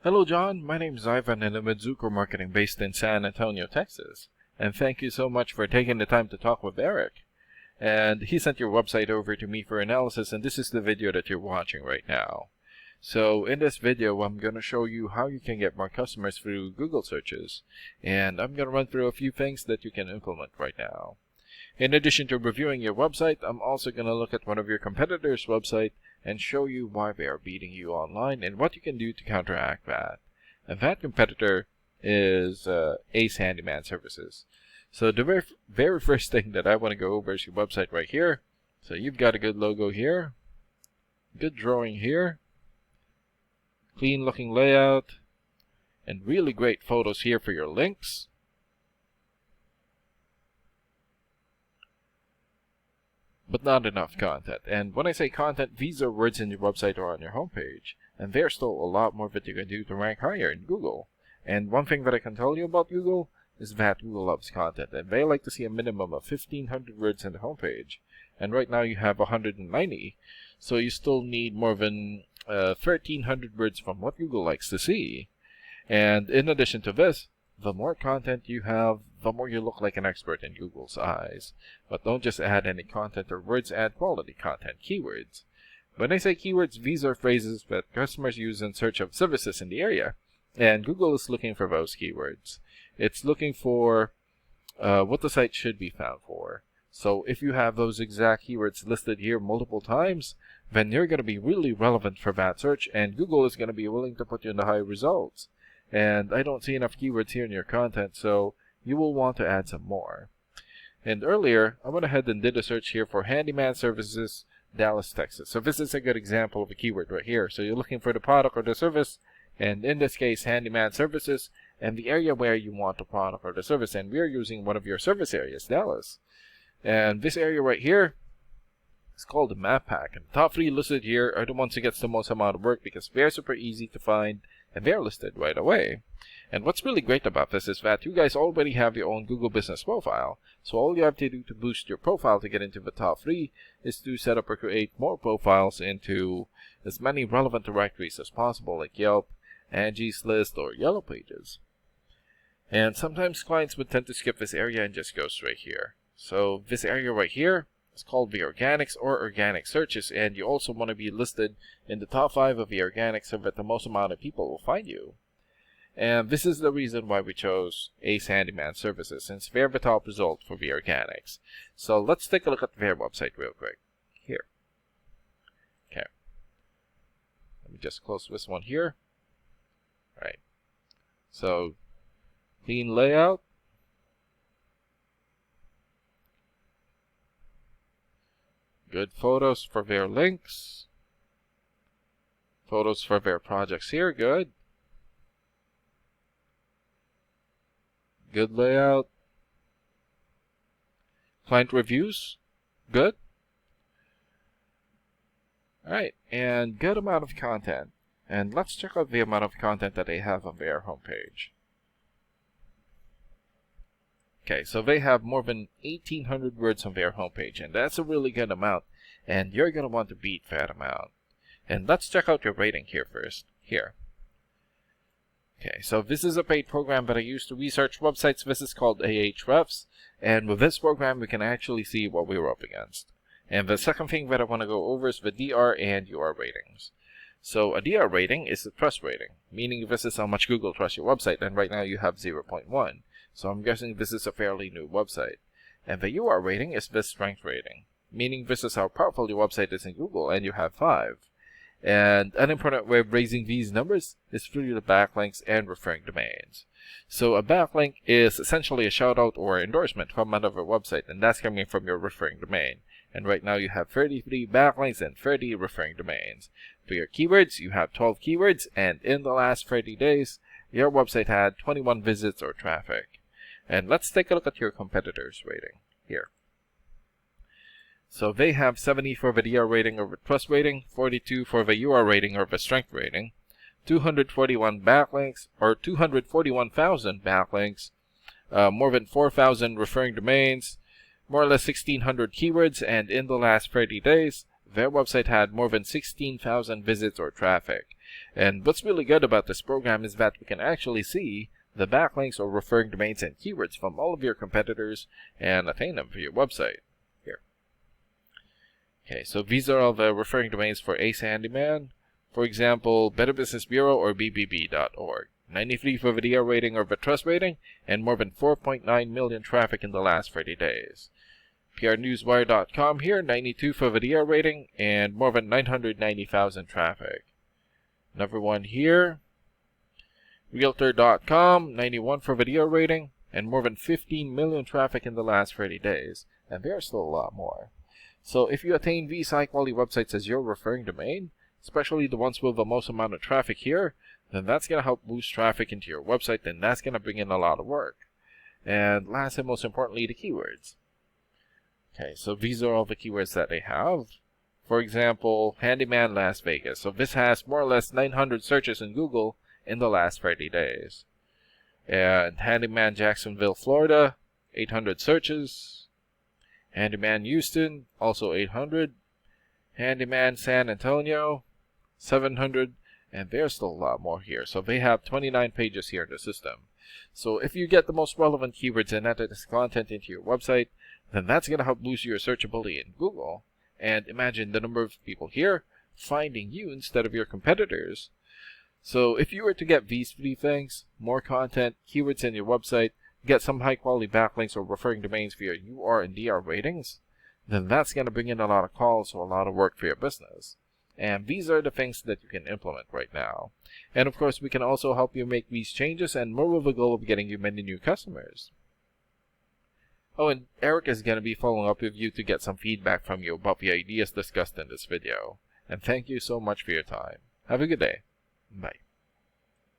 Hello, John. My name is Ivan, and I'm with Zuko Marketing based in San Antonio, Texas. And thank you so much for taking the time to talk with Eric. And he sent your website over to me for analysis, and this is the video that you're watching right now. So in this video, I'm going to show you how you can get more customers through Google searches. And I'm going to run through a few things that you can implement right now. In addition to reviewing your website, I'm also going to look at one of your competitors' website and show you why they are beating you online and what you can do to counteract that. And that competitor is Ace Handyman Services. So the very first thing that I want to go over is your website right here. So you've got a good logo here, good drawing here, clean looking layout, and really great photos here for your links. But not enough content. And when I say content, these are words in your website or on your homepage. And there's still a lot more that you can do to rank higher in Google. And one thing that I can tell you about Google is that Google loves content. And they like to see a minimum of 1,500 words in the homepage. And right now you have 190. So you still need more than 1,300 words from what Google likes to see. And in addition to this, the more content you have, the more you look like an expert in Google's eyes. But don't just add any content or words, add quality content, keywords. When I say keywords, these are phrases that customers use in search of services in the area. And Google is looking for those keywords. It's looking for what the site should be found for. So if you have those exact keywords listed here multiple times, then you're going to be really relevant for that search, and Google is going to be willing to put you in the high results. And I don't see enough keywords here in your content, so you will want to add some more. And earlier, I went ahead and did a search here for Handyman Services, Dallas, Texas. So this is a good example of a keyword right here. So you're looking for the product or the service, and in this case, Handyman Services, and the area where you want the product or the service. And we are using one of your service areas, Dallas. And this area right here is called the map pack. And the top 3 listed here are the ones that gets the most amount of work because they're super easy to find and they're listed right away. And what's really great about this is that you guys already have your own Google business profile. So all you have to do to boost your profile to get into the top 3 is to set up or create more profiles into as many relevant directories as possible, like Yelp, Angie's List, or Yellow Pages. And sometimes clients would tend to skip this area and just go straight here. So this area right here is called the organics or organic searches, and you also want to be listed in the top 5 of the organics so that the most amount of people will find you. And this is the reason why we chose Ace Handyman Services, since they're the top result for the organics. So let's take a look at their website real quick. Here. Okay. Let me just close this one here. Alright. So, clean layout. Good photos for their links. Photos for their projects here, good. Good layout. Client reviews, good. Alright, and good amount of content. And let's check out the amount of content that they have on their homepage. Okay, so they have more than 1,800 words on their homepage, and that's a really good amount, and you're going to want to beat that amount. And let's check out your rating here first. Here. Okay, so this is a paid program that I use to research websites. This is called Ahrefs, and with this program we can actually see what we were up against. And the second thing that I want to go over is the DR and UR ratings. So a DR rating is a trust rating, meaning this is how much Google trusts your website, and right now you have 0.1. So I'm guessing this is a fairly new website. And the UR rating is the strength rating, meaning this is how powerful your website is in Google, and you have 5. And an important way of raising these numbers is through the backlinks and referring domains. So a backlink is essentially a shout out or endorsement from another website, and that's coming from your referring domain. And right now you have 33 backlinks and 30 referring domains. For your keywords, you have 12 keywords, and in the last 30 days, your website had 21 visits or traffic. And let's take a look at your competitors' rating here. So they have 70 for the DR rating or the trust rating, 42 for the UR rating or the strength rating, 241 backlinks or 241,000 backlinks, more than 4,000 referring domains, more or less 1,600 keywords, and in the last 30 days, their website had more than 16,000 visits or traffic. And what's really good about this program is that we can actually see the backlinks or referring domains and keywords from all of your competitors and attain them for your website. Here. Okay, so these are all the referring domains for Ace Handyman. For example, Better Business Bureau or bbb.org. 93 for video rating or the trust rating, and more than 4.9 million traffic in the last 30 days. PRNewsWire.com here, 92 for video rating, and more than 990,000 traffic. Another one here, Realtor.com, 91 for video rating, and more than 15 million traffic in the last 30 days. And there's still a lot more. So if you attain these high-quality websites as your referring domain, especially the ones with the most amount of traffic here, then that's going to help boost traffic into your website, and that's going to bring in a lot of work. And last and most importantly, the keywords. Okay, so these are all the keywords that they have. For example, Handyman Las Vegas. So this has more or less 900 searches in Google in the last 30 days. And Handyman Jacksonville, Florida, 800 searches. Handyman Houston, also 800. Handyman San Antonio, 700. And there's still a lot more here. So they have 29 pages here in the system. So if you get the most relevant keywords and edit this content into your website, then that's going to help boost your searchability in Google. And imagine the number of people here finding you instead of your competitors. So if you were to get these 3 things, more content, keywords in your website, get some high quality backlinks or referring domains for your UR and DR ratings, then that's going to bring in a lot of calls or a lot of work for your business. And these are the things that you can implement right now. And of course, we can also help you make these changes and more with the goal of getting you many new customers. Oh, and Eric is going to be following up with you to get some feedback from you about the ideas discussed in this video. And thank you so much for your time. Have a good day. Bye.